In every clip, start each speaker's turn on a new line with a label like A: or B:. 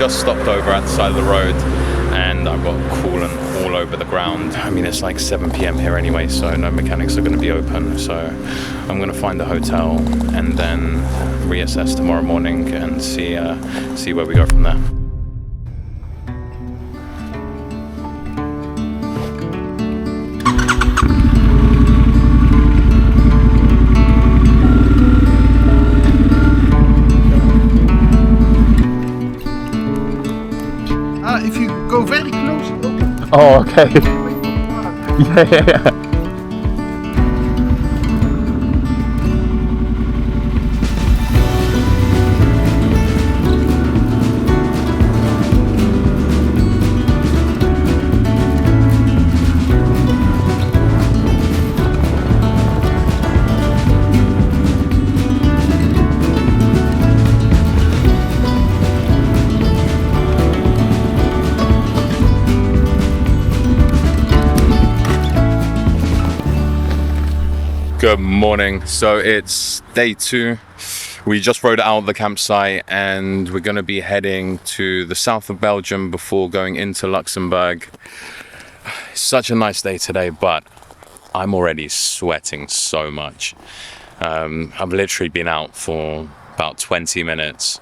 A: just stopped over at the side of the road, and I've got coolant all over the ground. I mean, it's like 7 p.m. here anyway, so no mechanics are going to be open. So I'm going to find a hotel and then reassess tomorrow morning and see where we go from there.
B: If you go very close, it opens.
A: Oh, okay. Yeah. Good morning. So it's day 2. We just rode out of the campsite and we're going to be heading to the south of Belgium before going into Luxembourg. It's such a nice day today, but I'm already sweating so much. I've literally been out for about 20 minutes.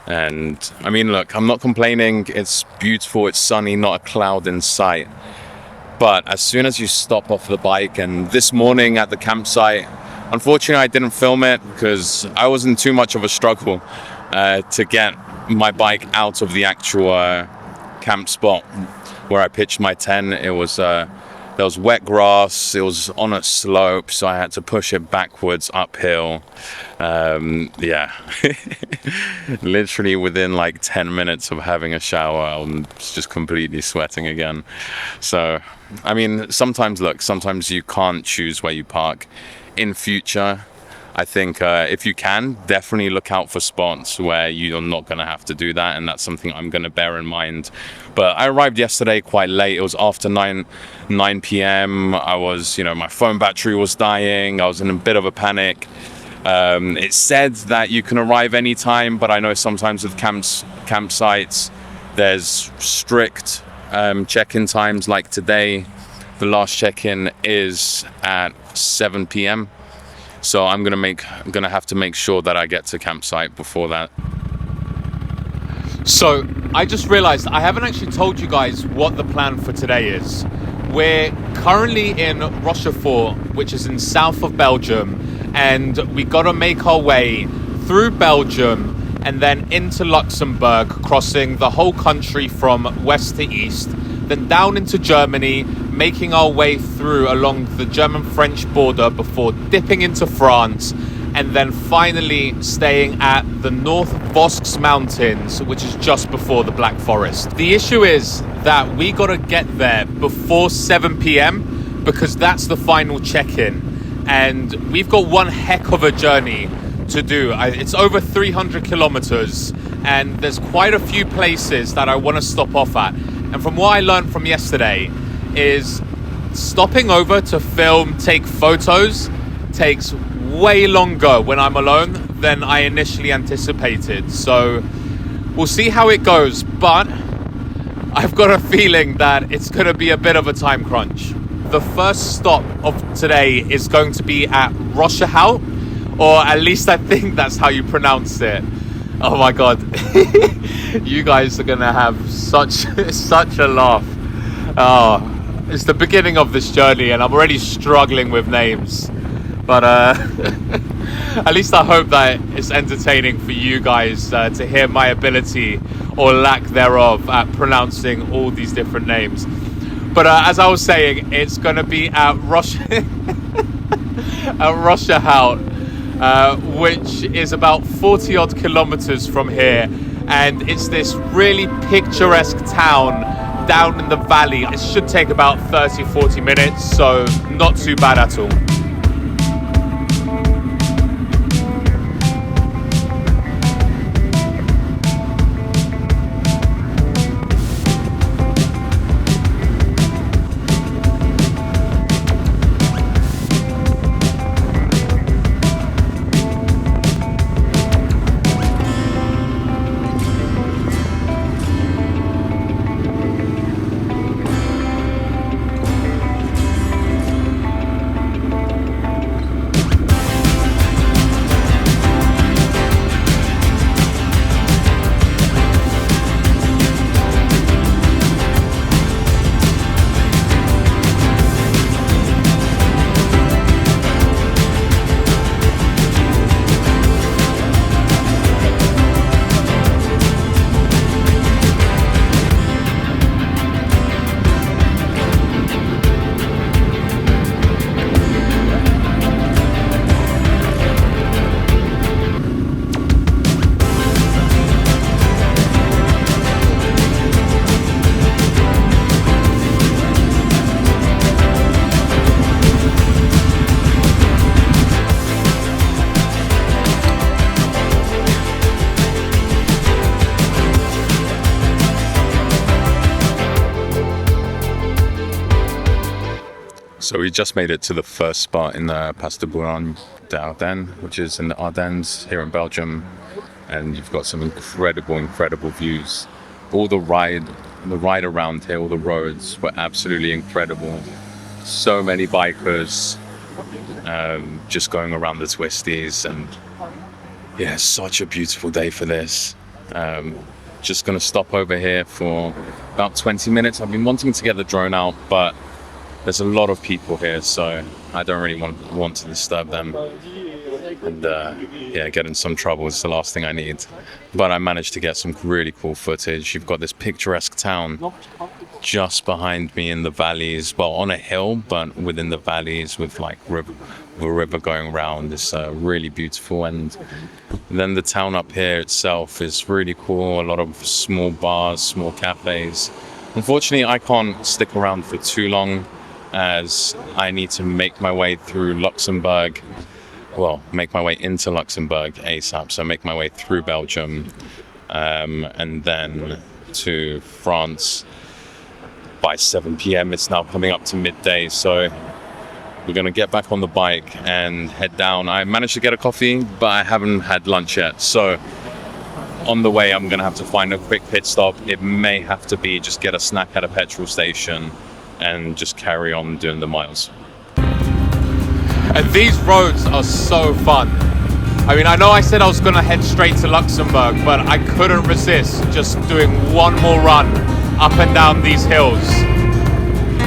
A: And I mean, look, I'm not complaining. It's beautiful. It's sunny, not a cloud in sight. But as soon as you stop off the bike, and this morning at the campsite, unfortunately I didn't film it because I was in too much of a struggle to get my bike out of the actual camp spot where I pitched my tent. It was there was wet grass, it was on a slope, so I had to push it backwards uphill. Yeah, literally within like 10 minutes of having a shower, I'm just completely sweating again. So, I mean, sometimes you can't choose where you park. In future, I think if you can, definitely look out for spots where you're not going to have to do that, and that's something I'm going to bear in mind. But I arrived yesterday quite late. It was after 9 p.m. I was, my phone battery was dying. I was in a bit of a panic. It said that you can arrive anytime, but I know sometimes with campsites, there's strict check-in times. Like today, the last check-in is at 7 p.m. So I'm gonna have to make sure that I get to campsite before that. So I just realized I haven't actually told you guys what the plan for today is. We're currently in Rochehaut, which is in south of Belgium, and we gotta make our way through Belgium and then into Luxembourg, crossing the whole country from west to east, then down into Germany, making our way through along the German-French border before dipping into France, and then finally staying at the North Vosges Mountains, which is just before the Black Forest. The issue is that we gotta get there before 7 p.m. because that's the final check-in, and we've got one heck of a journey to do. It's over 300 kilometers, and there's quite a few places that I want to stop off at. And from what I learned from yesterday is stopping over to film, take photos takes way longer when I'm alone than I initially anticipated. So we'll see how it goes, but I've got a feeling that it's going to be a bit of a time crunch. The first stop of today is going to be at Rochehaut, or at least I think that's how you pronounce it. Oh my god. You guys are gonna have such a laugh. Oh, it's the beginning of this journey and I'm already struggling with names. But at least I hope that it's entertaining for you guys to hear my ability or lack thereof at pronouncing all these different names. But as I was saying, it's gonna be at Rochehaut, which is about 40 odd kilometers from here, and it's this really picturesque town down in the valley. It should take about 30-40 minutes, so not too bad at all.
C: So we just made it to the first spot in the Pas de Boulogne d'Ardennes, which is in the Ardennes here in Belgium. And you've got some incredible views. All the ride around here, all the roads were absolutely incredible. So many bikers just going around the twisties, and yeah, such a beautiful day for this. Just gonna stop over here for about 20 minutes. I've been wanting to get the drone out, but there's a lot of people here, so I don't really want to disturb them and get in some trouble. It's the last thing I need. But I managed to get some really cool footage. You've got this picturesque town just behind me in the valleys, well, on a hill, but within the valleys with like a river going around. It's really beautiful. And then the town up here itself is really cool. A lot of small bars, small cafes. Unfortunately, I can't stick around for too long, as I need to make my way through Luxembourg. Well, make my way into Luxembourg ASAP, so make my way through Belgium and then to France by 7 p.m. It's now coming up to midday, so we're going to get back on the bike and head down. I managed to get a coffee, but I haven't had lunch yet, so on the way I'm going to have to find a quick pit stop. It may have to be just get a snack at a petrol station and just carry on doing the miles.
A: And these roads are so fun. I mean, I know I said I was gonna head straight to Luxembourg, but I couldn't resist just doing one more run up and down these hills.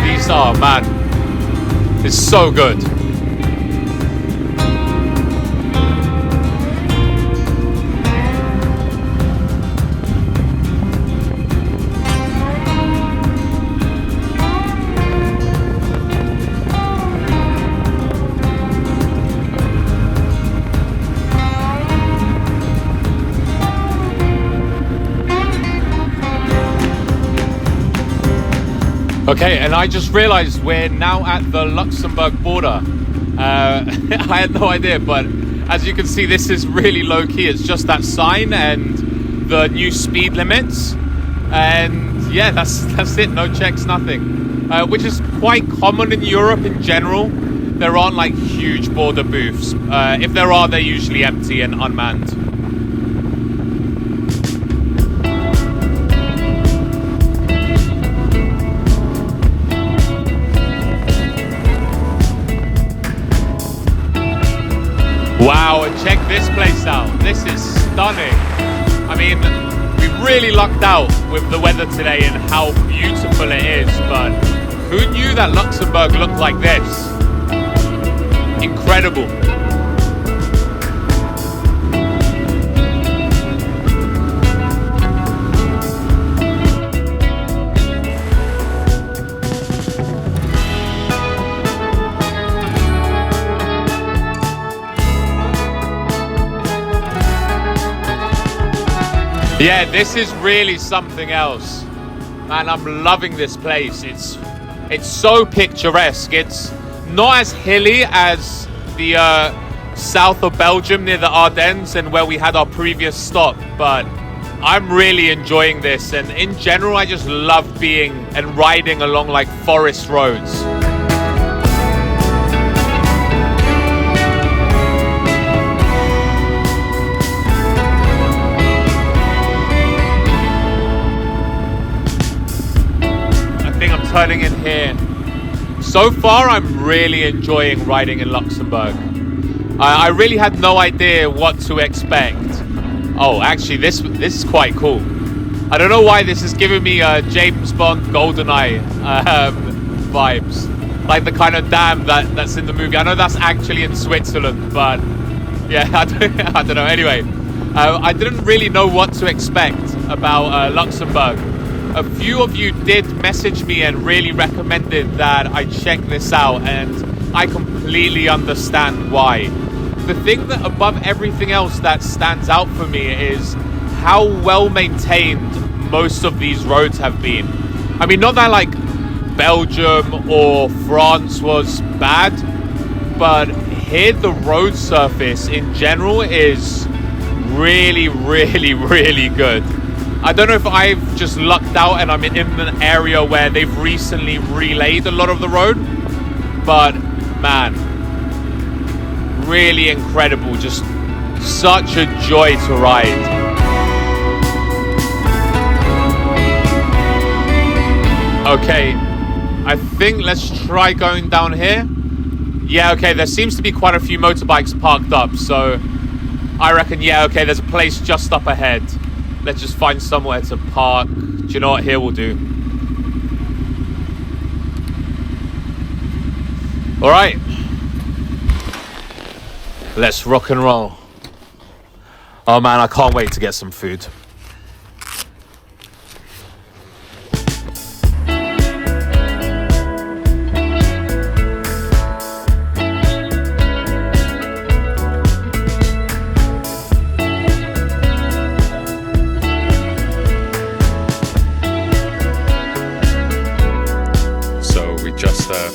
A: These are, man, it's so good. Okay, and I just realized we're now at the Luxembourg border. I had no idea, but as you can see, this is really low key. It's just that sign and the new speed limits. And yeah, that's it. No checks, nothing. Which is quite common in Europe in general. There aren't like huge border booths. If there are, they're usually empty and unmanned. Wow, and check this place out. This is stunning. I mean, we really lucked out with the weather today and how beautiful it is, but who knew that Luxembourg looked like this? Incredible. Yeah, this is really something else. Man, I'm loving this place. It's so picturesque. It's not as hilly as the south of Belgium near the Ardennes and where we had our previous stop, but I'm really enjoying this. And in general, I just love being and riding along like forest roads. Turning in here. So far, I'm really enjoying riding in Luxembourg. I really had no idea what to expect. Oh, actually, this is quite cool. I don't know why this is giving me James Bond GoldenEye vibes, like the kind of dam that's in the movie. I know that's actually in Switzerland, but yeah, I don't know. Anyway, I didn't really know what to expect about Luxembourg. A few of you did message me and really recommended that I check this out, and I completely understand why. The thing that above everything else that stands out for me is how well maintained most of these roads have been. I mean, not that like Belgium or France was bad, but here the road surface in general is really, really, really good. I don't know if I've just lucked out and I'm in an area where they've recently relaid a lot of the road, but man, really incredible. Just such a joy to ride. Okay, I think let's try going down here. Yeah, okay, there seems to be quite a few motorbikes parked up, so I reckon, yeah, okay, there's a place just up ahead. Let's just find somewhere to park. Do you know what? Here will do. All right. Let's rock and roll. Oh man, I can't wait to get some food.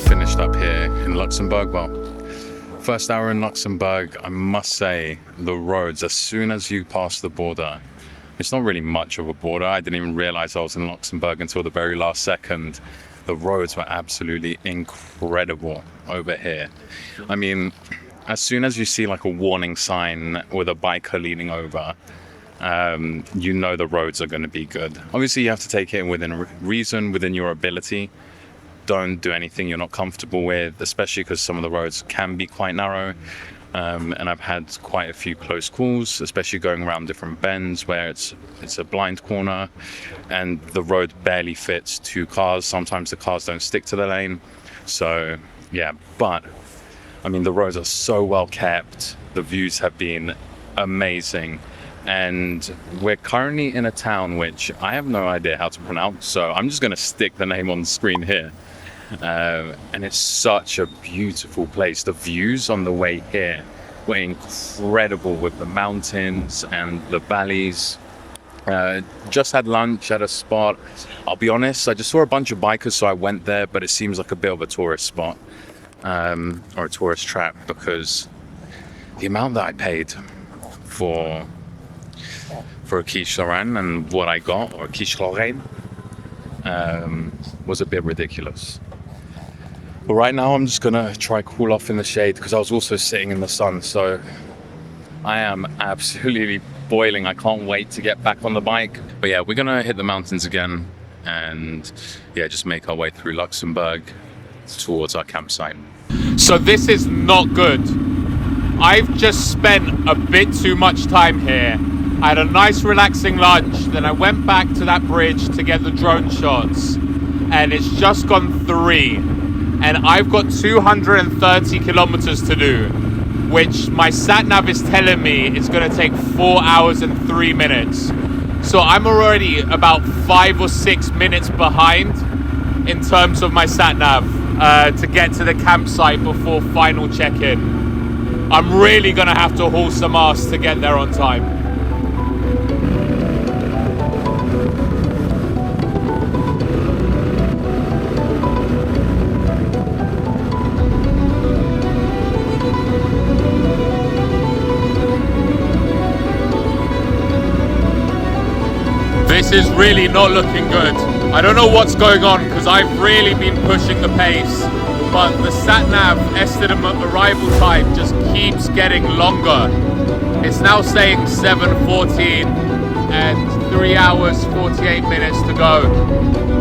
C: Finished up here in Luxembourg. Well, first hour in Luxembourg, I must say the roads, as soon as you pass the border, it's not really much of a border. I didn't even realize I was in Luxembourg until the very last second. The roads were absolutely incredible over here. I mean, as soon as you see like a warning sign with a biker leaning over, you know the roads are going to be good. Obviously you have to take it within reason, within your ability. Don't do anything you're not comfortable with, especially because some of the roads can be quite narrow. And I've had quite a few close calls, especially going around different bends where it's a blind corner and the road barely fits two cars. Sometimes the cars don't stick to the lane. So yeah, but I mean, the roads are so well kept. The views have been amazing. And we're currently in a town which I have no idea how to pronounce, so I'm just going to stick the name on the screen here. And it's such a beautiful place. The views on the way here were incredible with the mountains and the valleys. Just had lunch at a spot. I'll be honest, I just saw a bunch of bikers, so I went there, but it seems like a bit of a tourist spot, or a tourist trap, because the amount that I paid for a quiche Lorraine and what I got, or quiche Lorraine, was a bit ridiculous. But right now I'm just gonna try cool off in the shade because I was also sitting in the sun, so I am absolutely boiling. I can't wait to get back on the bike. But yeah, we're gonna hit the mountains again and yeah, just make our way through Luxembourg towards our campsite.
A: So this is not good. I've just spent a bit too much time here. I had a nice relaxing lunch, then I went back to that bridge to get the drone shots, and it's just gone 3, and I've got 230 kilometers to do, which my sat nav is telling me it's going to take 4 hours and 3 minutes. So I'm already about 5 or 6 minutes behind in terms of my sat nav to get to the campsite before final check-in. I'm really going to have to haul some ass to get there on time. This is really not looking good. I don't know what's going on because I've really been pushing the pace, but the sat-nav estimate arrival time just keeps getting longer. It's now saying 7:14 and 3 hours 48 minutes to go.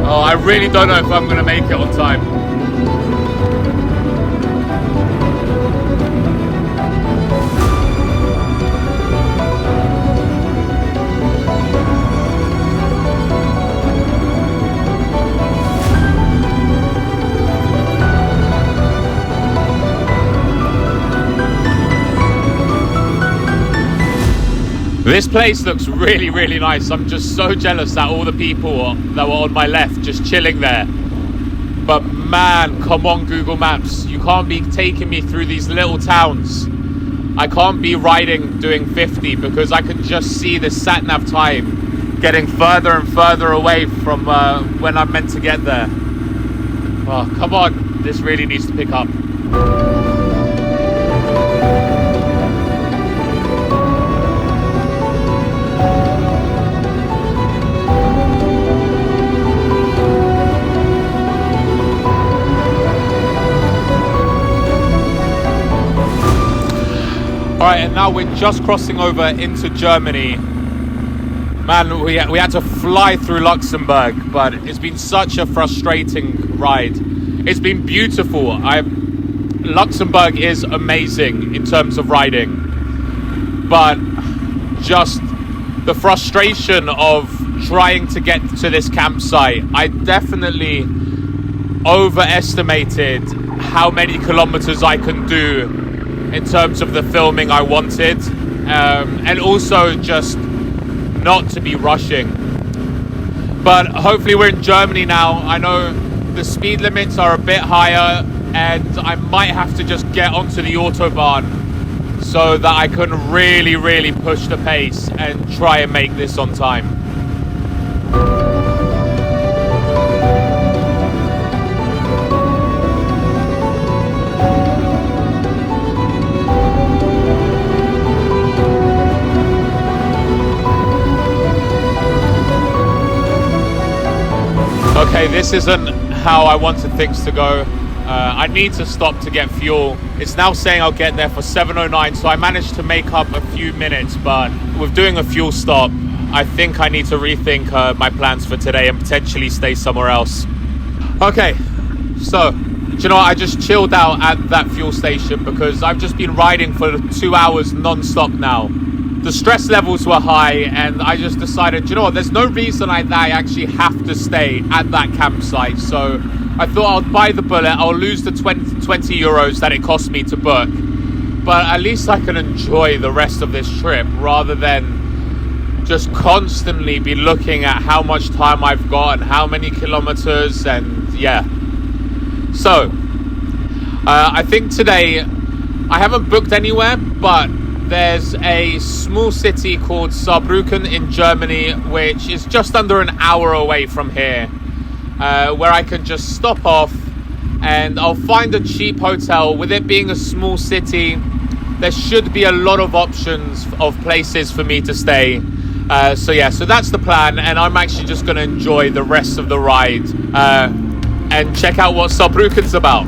A: Oh, I really don't know if I'm going to make it on time. This place looks really, really nice. I'm just so jealous that all the people that were on my left just chilling there. But man, come on Google Maps. You can't be taking me through these little towns. I can't be riding doing 50 because I can just see the sat-nav time getting further and further away from when I'm meant to get there. Oh, come on. This really needs to pick up. and now we're just crossing over into Germany. Man, we had to fly through Luxembourg, but it's been such a frustrating ride. It's been beautiful. Luxembourg is amazing in terms of riding, but just the frustration of trying to get to this campsite. I definitely overestimated how many kilometers I can do in terms of the filming I wanted, and also just not to be rushing. But hopefully we're in Germany now. I know the speed limits are a bit higher, and I might have to just get onto the Autobahn so that I can really push the pace and try and make this on time. Okay, this isn't how I wanted things to go. I need to stop to get fuel. It's now saying I'll get there for 7:09, so I managed to make up a few minutes, but with doing a fuel stop, I think I need to rethink my plans for today and potentially stay somewhere else. Okay, so, do you know what? I just chilled out at that fuel station because I've just been riding for 2 hours non-stop now. The stress levels were high, and I just decided, you know what, there's no reason I actually have to stay at that campsite. So I thought I'll bite the bullet. I'll lose the 20 euros that it cost me to book, but at least I can enjoy the rest of this trip rather than just constantly be looking at how much time I've got and how many kilometers, and yeah. So I think today I haven't booked anywhere, but there's a small city called Saarbrücken in Germany, which is just under an hour away from here, where I can just stop off and I'll find a cheap hotel. With it being a small city, there should be a lot of options of places for me to stay. So yeah, so that's the plan, and I'm actually just going to enjoy the rest of the ride and check out what Saarbrücken's about.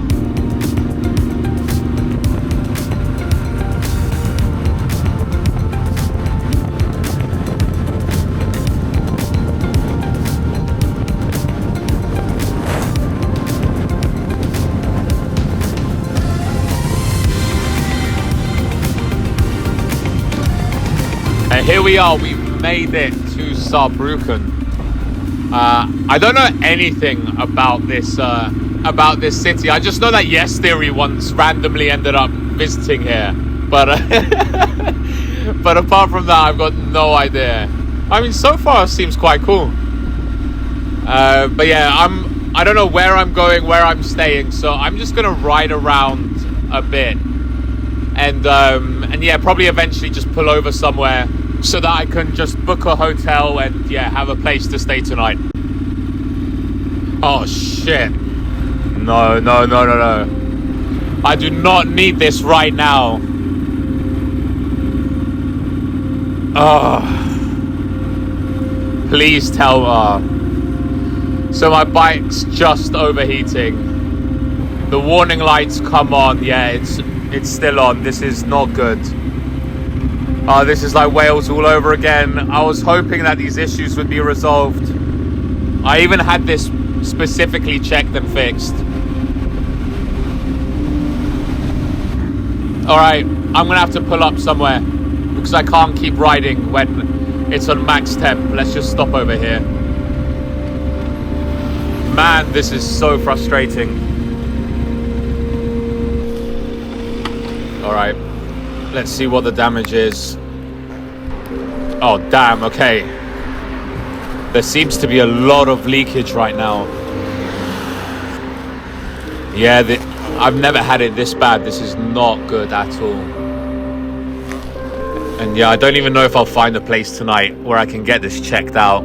A: And here we are, we've made it to Saarbrücken. I don't know anything about this city. I just know that Yes Theory once randomly ended up visiting here, but but apart from that, I've got no idea. I mean, so far it seems quite cool. But yeah, I don't know where I'm going, where I'm staying, so I'm just gonna ride around a bit, and yeah, probably eventually just pull over somewhere so that I can just book a hotel and yeah, have a place to stay tonight. Oh shit. No. I do not need this right now. Oh. Please tell her. So my bike's just overheating. The warning lights come on. Yeah, it's still on. This is not good. This is like Wales all over again. I was hoping that these issues would be resolved. I even had this specifically checked and fixed. Alright, I'm gonna have to pull up somewhere because I can't keep riding when it's on max temp. Let's just stop over here. Man, this is so frustrating. Alright, let's see what the damage is. Oh damn, okay. There seems to be a lot of leakage right now. Yeah, I've never had it this bad. This is not good at all. And yeah, I don't even know if I'll find a place tonight where I can get this checked out.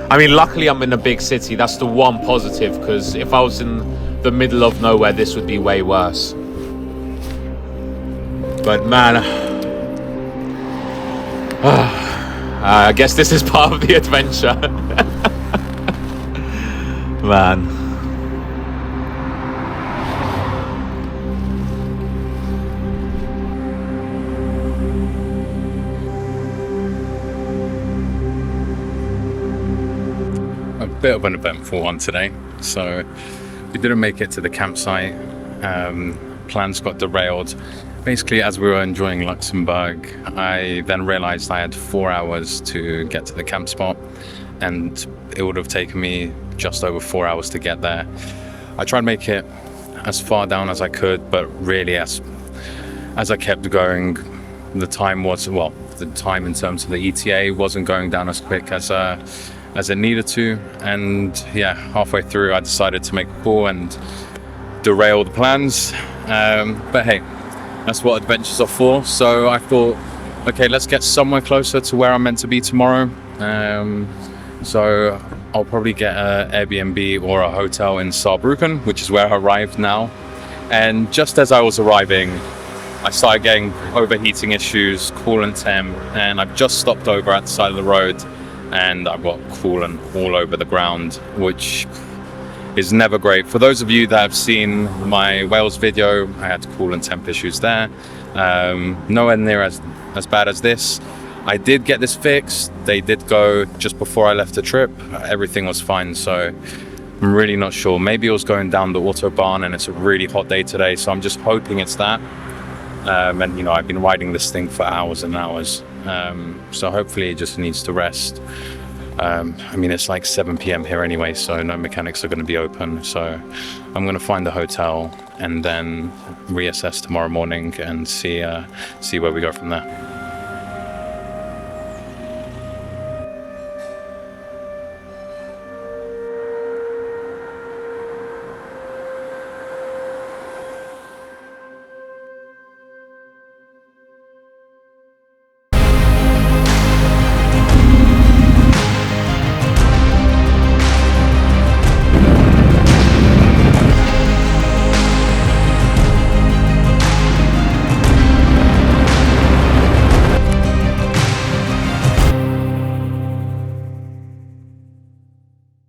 A: I mean, luckily I'm in a big city. That's the one positive, because if I was in the middle of nowhere, this would be way worse. But man, I guess this is part of the adventure. Man.
C: bit of an eventful one today. So we didn't make it to the campsite. Plans got derailed. Basically, as we were enjoying Luxembourg, I then realized I had 4 hours to get to the camp spot, and it would have taken me just over 4 hours to get there. I tried to make it as far down as I could, but really as I kept going, the time in terms of the ETA wasn't going down as quick as it needed to. And yeah, halfway through I decided to make a call and derail the plans. But hey, that's what adventures are for. So I thought, okay, let's get somewhere closer to where I'm meant to be tomorrow. So I'll probably get an Airbnb or a hotel in Saarbrucken, which is where I arrived now. And just as I was arriving, I started getting overheating issues, coolant temp, and I've just stopped over at the side of the road and I've got coolant all over the ground, which is never great. For those of you that have seen my Wales video, I had coolant temp issues there. Nowhere near as bad as this. I did get this fixed. They did go just before I left the trip. Everything was fine, so I'm really not sure. Maybe it was going down the Autobahn and it's a really hot day today, so I'm just hoping it's that. And you know, I've been riding this thing for hours and hours, so hopefully it just needs to rest. I mean, it's like 7 p.m. here anyway, so no mechanics are going to be open. So I'm going to find a hotel and then reassess tomorrow morning and see where we go from there.